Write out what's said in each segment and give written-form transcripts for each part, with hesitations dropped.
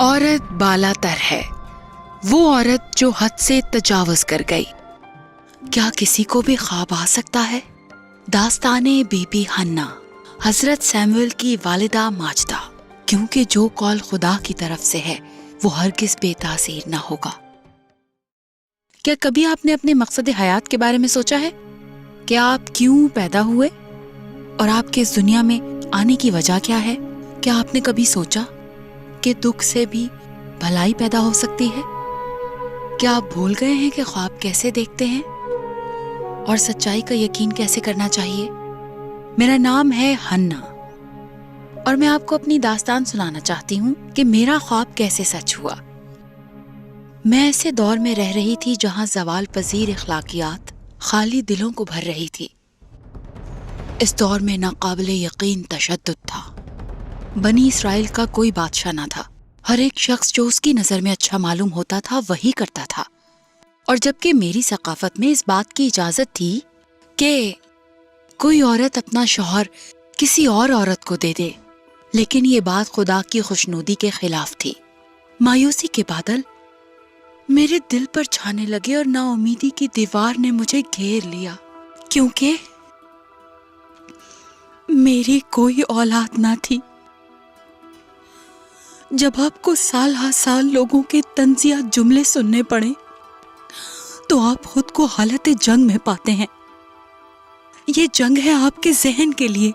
عورت بالا تر ہے، وہ عورت جو حد سے تجاوز کر گئی۔ کیا کسی کو بھی خواب آ سکتا ہے؟ داستان بی بی حنا، حضرت سیموئل کی والدہ ماجدہ، کیونکہ جو قول خدا کی طرف سے ہے وہ ہرگز بے تاثیر نہ ہوگا۔ کیا کبھی آپ نے اپنے مقصد حیات کے بارے میں سوچا ہے کہ آپ کیوں پیدا ہوئے اور آپ کے اس دنیا میں آنے کی وجہ کیا ہے؟ کیا آپ نے کبھی سوچا کہ دکھ سے بھی بھلائی پیدا ہو سکتی ہے؟ کیا آپ بھول گئے ہیں کہ خواب کیسے دیکھتے ہیں اور سچائی کا یقین کیسے کرنا چاہیے؟ میرا نام ہے حنا اور میں آپ کو اپنی داستان سنانا چاہتی ہوں کہ میرا خواب کیسے سچ ہوا۔ میں ایسے دور میں رہ رہی تھی جہاں زوال پذیر اخلاقیات خالی دلوں کو بھر رہی تھی۔ اس دور میں ناقابل یقین تشدد تھا۔ بنی اسرائیل کا کوئی بادشاہ نہ تھا۔ ہر ایک شخص جو اس کی نظر میں اچھا معلوم ہوتا تھا وہی کرتا تھا، اور جبکہ میری ثقافت میں اس بات کی اجازت تھی کہ کوئی عورت اپنا شوہر کسی اور عورت کو دے دے، لیکن یہ بات خدا کی خوشنودی کے خلاف تھی۔ مایوسی کے بادل میرے دل پر چھانے لگے اور نا امیدی کی دیوار نے مجھے گھیر لیا، کیونکہ میری کوئی اولاد نہ تھی۔ جب آپ کو سال ہر سال لوگوں کے طنزیہ جملے سننے پڑیں تو آپ خود کو حالت جنگ میں پاتے ہیں۔ یہ جنگ ہے آپ کے ذہن کے لیے،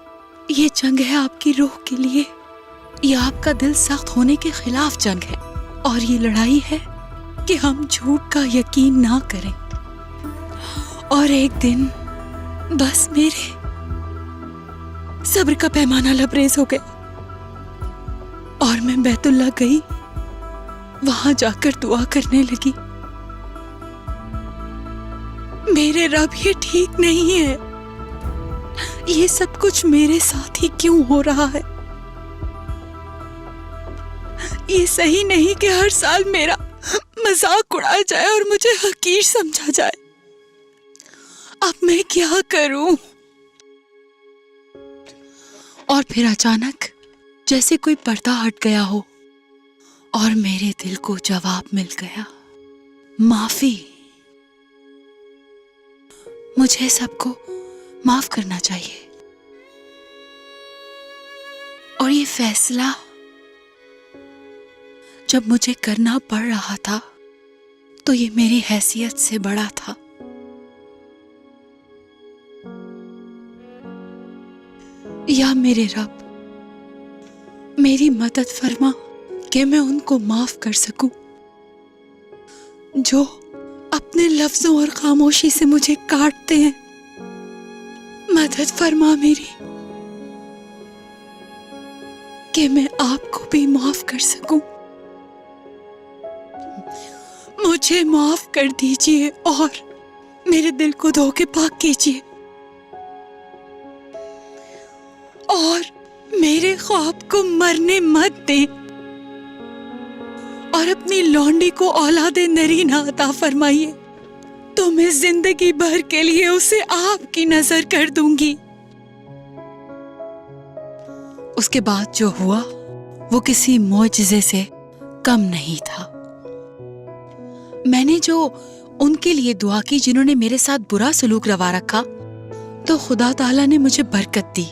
یہ جنگ ہے آپ کی روح کے لیے، یہ آپ کا دل سخت ہونے کے خلاف جنگ ہے، اور یہ لڑائی ہے کہ ہم جھوٹ کا یقین نہ کریں۔ اور ایک دن بس میرے صبر کا پیمانہ لبریز ہو گیا اور میں بیت اللہ گئی، وہاں جا کر دعا کرنے لگی، میرے رب یہ ٹھیک نہیں ہے، یہ سب کچھ میرے ساتھ ہی کیوں ہو رہا ہے؟ یہ صحیح نہیں کہ ہر سال میرا مذاق اڑایا جائے اور مجھے حقیر سمجھا جائے۔ اب میں کیا کروں؟ اور پھر اچانک جیسے کوئی پردہ ہٹ گیا ہو اور میرے دل کو جواب مل گیا، معافی۔ مجھے سب کو معاف کرنا چاہیے، اور یہ فیصلہ جب مجھے کرنا پڑ رہا تھا تو یہ میری حیثیت سے بڑا تھا۔ یا میرے رب، میری مدد فرما کہ میں ان کو معاف کر سکوں جو اپنے لفظوں اور خاموشی سے مجھے کاٹتے ہیں۔ مدد فرما میری کہ میں آپ کو بھی معاف کر سکوں۔ مجھے معاف کر دیجیے اور میرے دل کو دھو کے پاک کیجیے، اور میرے خواب کو مرنے مت دیں، اور اپنی لونڈی کو اولاد نرینہ عطا فرمائیے، تو میں زندگی بھر کے لیے اسے آپ کی نظر کر دوں گی۔ اس کے بعد جو ہوا وہ کسی معجزے سے کم نہیں تھا۔ میں نے جو ان کے لیے دعا کی جنہوں نے میرے ساتھ برا سلوک روا رکھا، تو خدا تعالیٰ نے مجھے برکت دی۔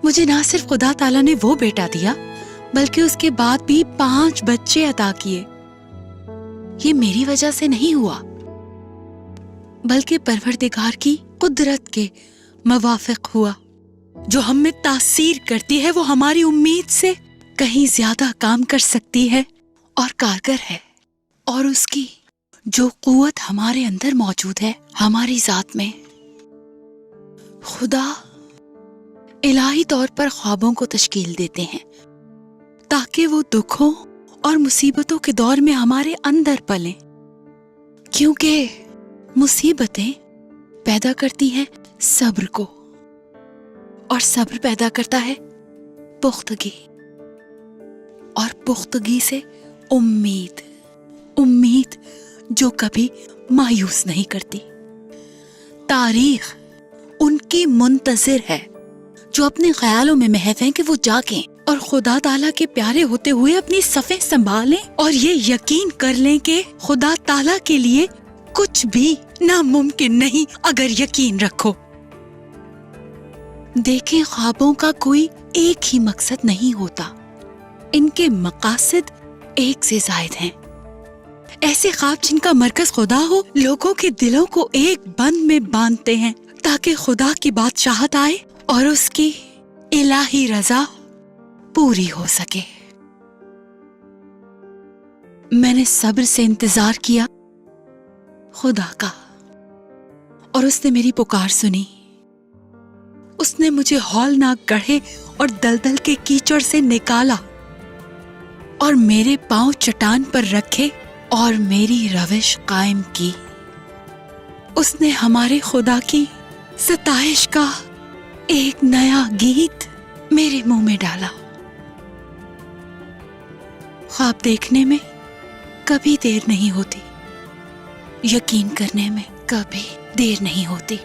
مجھے نہ صرف خدا تعالیٰ نے وہ بیٹا دیا بلکہ اس کے بعد بھی 5 بچے عطا کیے۔ یہ میری وجہ سے نہیں ہوا بلکہ پروردگار کی قدرت کے موافق ہوا۔ جو ہم میں تاثیر کرتی ہے وہ ہماری امید سے کہیں زیادہ کام کر سکتی ہے اور کارگر ہے، اور اس کی جو قوت ہمارے اندر موجود ہے ہماری ذات میں۔ خدا الہی طور پر خوابوں کو تشکیل دیتے ہیں تاکہ وہ دکھوں اور مصیبتوں کے دور میں ہمارے اندر پلیں، کیونکہ مصیبتیں پیدا کرتی ہیں صبر کو، اور صبر پیدا کرتا ہے پختگی، اور پختگی سے امید، امید جو کبھی مایوس نہیں کرتی۔ تاریخ ان کی منتظر ہے جو اپنے خیالوں میں محو ہیں کہ وہ جاگیں اور خدا تعالیٰ کے پیارے ہوتے ہوئے اپنی صفیں سنبھالیں اور یہ یقین کر لیں کہ خدا تعالیٰ کے لیے کچھ بھی ناممکن نہیں اگر یقین رکھو۔ دیکھیں، خوابوں کا کوئی ایک ہی مقصد نہیں ہوتا، ان کے مقاصد ایک سے زائد ہیں۔ ایسے خواب جن کا مرکز خدا ہو لوگوں کے دلوں کو ایک بند میں باندھتے ہیں تاکہ خدا کی بادشاہت آئے اور اس کی الہی رضا پوری ہو سکے۔ میں نے صبر سے انتظار کیا خدا کا، اور اس نے میری پکار سنی۔ اس نے مجھے ہولناک گڑھے اور دلدل کے کیچڑ سے نکالا اور میرے پاؤں چٹان پر رکھے اور میری روش قائم کی۔ اس نے ہمارے خدا کی ستائش کا ایک نیا گیت میرے منہ میں ڈالا۔ خواب دیکھنے میں کبھی دیر نہیں ہوتی، یقین کرنے میں کبھی دیر نہیں ہوتی۔